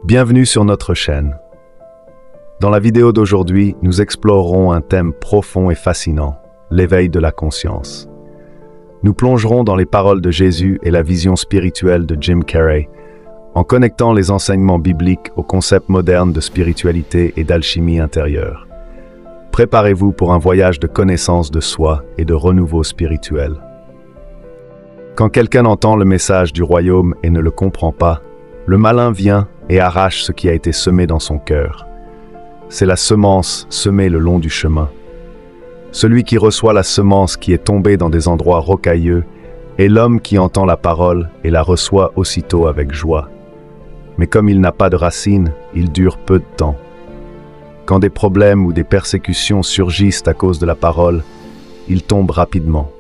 Bienvenue sur notre chaîne. Dans la vidéo d'aujourd'hui, nous explorerons un thème profond et fascinant, l'éveil de la conscience. Nous plongerons dans les paroles de Jésus et la vision spirituelle de Jim Carrey, en connectant les enseignements bibliques aux concepts modernes de spiritualité et d'alchimie intérieure. Préparez-vous pour un voyage de connaissance de soi et de renouveau spirituel. Quand quelqu'un entend le message du royaume et ne le comprend pas, le malin vient et arrache ce qui a été semé dans son cœur. C'est la semence semée le long du chemin. Celui qui reçoit la semence qui est tombée dans des endroits rocailleux est l'homme qui entend la parole et la reçoit aussitôt avec joie. Mais comme il n'a pas de racines, il dure peu de temps. Quand des problèmes ou des persécutions surgissent à cause de la parole, il tombe rapidement.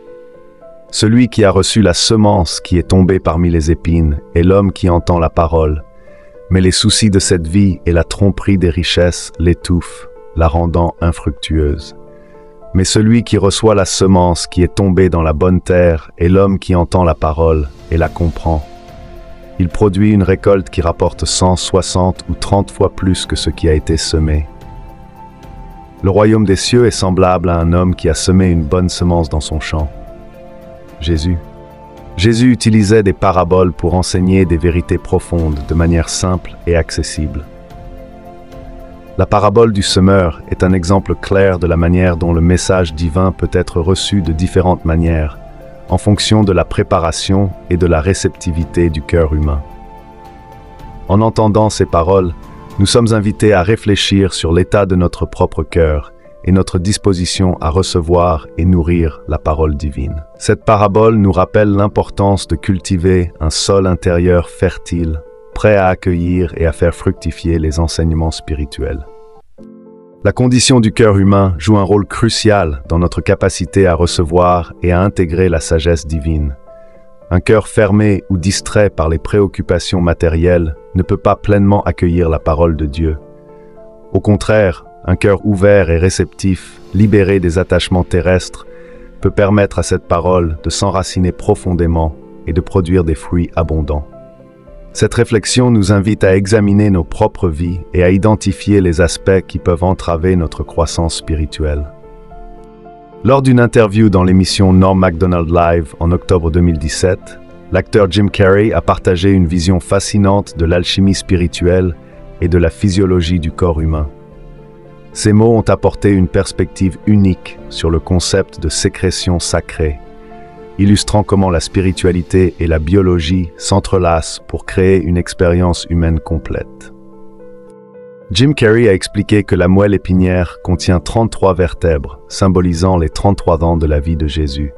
Celui qui a reçu la semence qui est tombée parmi les épines est l'homme qui entend la parole, mais les soucis de cette vie et la tromperie des richesses l'étouffent, la rendant infructueuse. Mais celui qui reçoit la semence qui est tombée dans la bonne terre est l'homme qui entend la parole et la comprend. Il produit une récolte qui rapporte 160 ou 30 fois plus que ce qui a été semé. Le royaume des cieux est semblable à un homme qui a semé une bonne semence dans son champ. Jésus utilisait des paraboles pour enseigner des vérités profondes de manière simple et accessible. La parabole du semeur est un exemple clair de la manière dont le message divin peut être reçu de différentes manières, en fonction de la préparation et de la réceptivité du cœur humain. En entendant ces paroles, nous sommes invités à réfléchir sur l'état de notre propre cœur et notre disposition à recevoir et nourrir la parole divine. Cette parabole nous rappelle l'importance de cultiver un sol intérieur fertile, prêt à accueillir et à faire fructifier les enseignements spirituels. La condition du cœur humain joue un rôle crucial dans notre capacité à recevoir et à intégrer la sagesse divine. Un cœur fermé ou distrait par les préoccupations matérielles ne peut pas pleinement accueillir la parole de Dieu. Au contraire, un cœur ouvert et réceptif, libéré des attachements terrestres, peut permettre à cette parole de s'enraciner profondément et de produire des fruits abondants. Cette réflexion nous invite à examiner nos propres vies et à identifier les aspects qui peuvent entraver notre croissance spirituelle. Lors d'une interview dans l'émission Norm Macdonald Live en octobre 2017, l'acteur Jim Carrey a partagé une vision fascinante de l'alchimie spirituelle et de la physiologie du corps humain. Ces mots ont apporté une perspective unique sur le concept de sécrétion sacrée, illustrant comment la spiritualité et la biologie s'entrelacent pour créer une expérience humaine complète. Jim Carrey a expliqué que la moelle épinière contient 33 vertèbres, symbolisant les 33 ans de la vie de Jésus.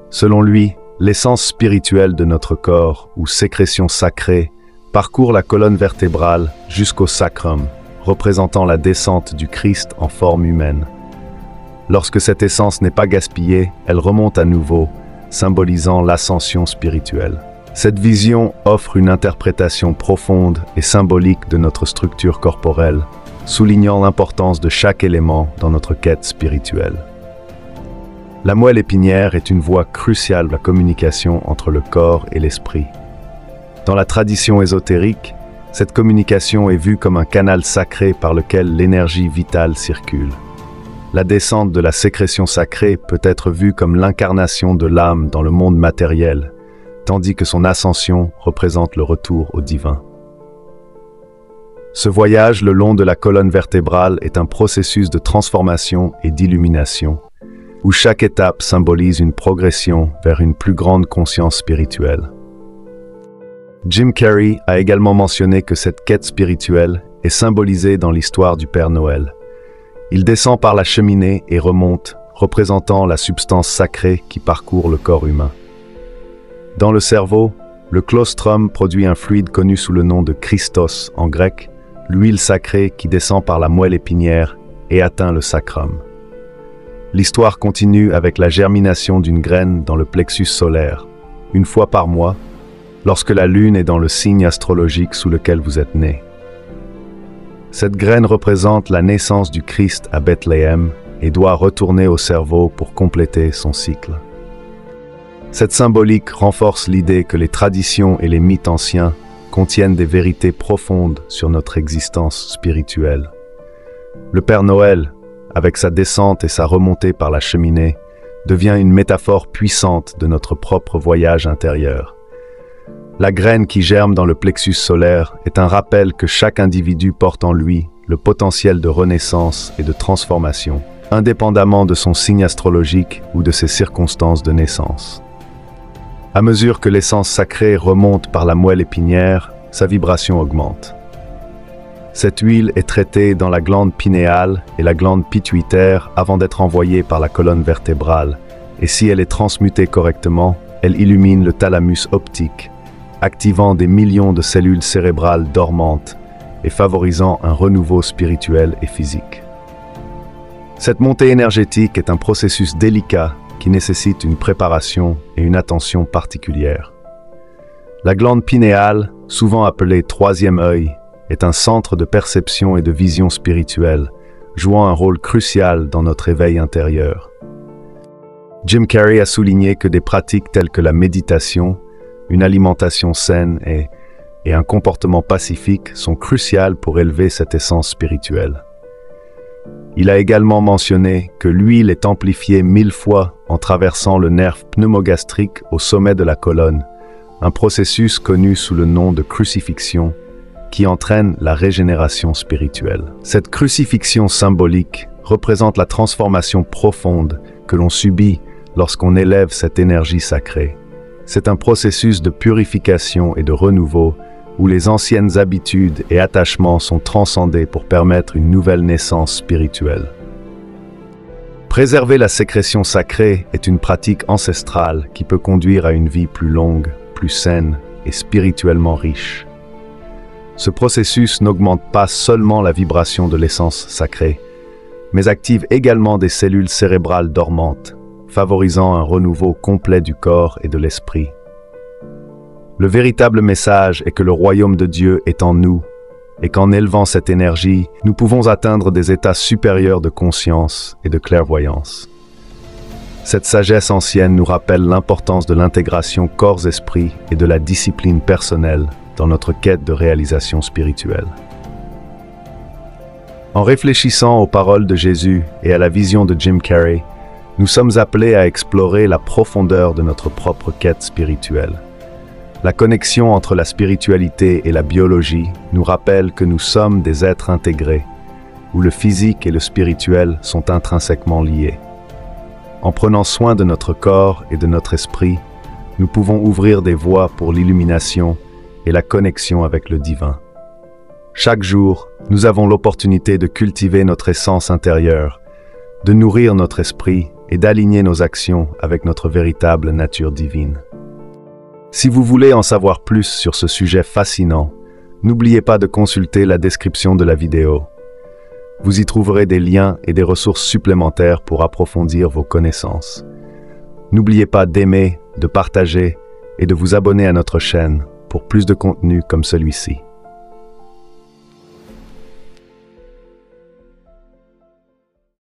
Selon lui, l'essence spirituelle de notre corps, ou sécrétion sacrée, parcourt la colonne vertébrale jusqu'au sacrum, représentant la descente du Christ en forme humaine. Lorsque cette essence n'est pas gaspillée, elle remonte à nouveau, symbolisant l'ascension spirituelle. Cette vision offre une interprétation profonde et symbolique de notre structure corporelle, soulignant l'importance de chaque élément dans notre quête spirituelle. La moelle épinière est une voie cruciale de la communication entre le corps et l'esprit. Dans la tradition ésotérique, cette communication est vue comme un canal sacré par lequel l'énergie vitale circule. La descente de la sécrétion sacrée peut être vue comme l'incarnation de l'âme dans le monde matériel, tandis que son ascension représente le retour au divin. Ce voyage le long de la colonne vertébrale est un processus de transformation et d'illumination, où chaque étape symbolise une progression vers une plus grande conscience spirituelle. Jim Carrey a également mentionné que cette quête spirituelle est symbolisée dans l'histoire du Père Noël. Il descend par la cheminée et remonte, représentant la substance sacrée qui parcourt le corps humain. Dans le cerveau, le claustrum produit un fluide connu sous le nom de Christos en grec, l'huile sacrée qui descend par la moelle épinière et atteint le sacrum. L'histoire continue avec la germination d'une graine dans le plexus solaire, une fois par mois, lorsque la lune est dans le signe astrologique sous lequel vous êtes né. Cette graine représente la naissance du Christ à Bethléem et doit retourner au cerveau pour compléter son cycle. Cette symbolique renforce l'idée que les traditions et les mythes anciens contiennent des vérités profondes sur notre existence spirituelle. Le Père Noël, avec sa descente et sa remontée par la cheminée, devient une métaphore puissante de notre propre voyage intérieur. La graine qui germe dans le plexus solaire est un rappel que chaque individu porte en lui le potentiel de renaissance et de transformation, indépendamment de son signe astrologique ou de ses circonstances de naissance. À mesure que l'essence sacrée remonte par la moelle épinière, sa vibration augmente. Cette huile est traitée dans la glande pinéale et la glande pituitaire avant d'être envoyée par la colonne vertébrale, et si elle est transmutée correctement, elle illumine le thalamus optique, activant des millions de cellules cérébrales dormantes et favorisant un renouveau spirituel et physique. Cette montée énergétique est un processus délicat qui nécessite une préparation et une attention particulière. La glande pinéale, souvent appelée troisième œil, est un centre de perception et de vision spirituelle, jouant un rôle crucial dans notre éveil intérieur. Jim Carrey a souligné que des pratiques telles que la méditation, une alimentation saine et un comportement pacifique sont cruciales pour élever cette essence spirituelle. Il a également mentionné que l'huile est amplifiée 1000 fois en traversant le nerf pneumogastrique au sommet de la colonne, un processus connu sous le nom de crucifixion, qui entraîne la régénération spirituelle. Cette crucifixion symbolique représente la transformation profonde que l'on subit lorsqu'on élève cette énergie sacrée. C'est un processus de purification et de renouveau où les anciennes habitudes et attachements sont transcendés pour permettre une nouvelle naissance spirituelle. Préserver la sécrétion sacrée est une pratique ancestrale qui peut conduire à une vie plus longue, plus saine et spirituellement riche. Ce processus n'augmente pas seulement la vibration de l'essence sacrée, mais active également des cellules cérébrales dormantes, favorisant un renouveau complet du corps et de l'esprit. Le véritable message est que le royaume de Dieu est en nous, et qu'en élevant cette énergie, nous pouvons atteindre des états supérieurs de conscience et de clairvoyance. Cette sagesse ancienne nous rappelle l'importance de l'intégration corps-esprit et de la discipline personnelle dans notre quête de réalisation spirituelle. En réfléchissant aux paroles de Jésus et à la vision de Jim Carrey, nous sommes appelés à explorer la profondeur de notre propre quête spirituelle. La connexion entre la spiritualité et la biologie nous rappelle que nous sommes des êtres intégrés, où le physique et le spirituel sont intrinsèquement liés. En prenant soin de notre corps et de notre esprit, nous pouvons ouvrir des voies pour l'illumination et la connexion avec le divin. Chaque jour, nous avons l'opportunité de cultiver notre essence intérieure, de nourrir notre esprit et d'aligner nos actions avec notre véritable nature divine. Si vous voulez en savoir plus sur ce sujet fascinant, n'oubliez pas de consulter la description de la vidéo. Vous y trouverez des liens et des ressources supplémentaires pour approfondir vos connaissances. N'oubliez pas d'aimer, de partager et de vous abonner à notre chaîne pour plus de contenu comme celui-ci.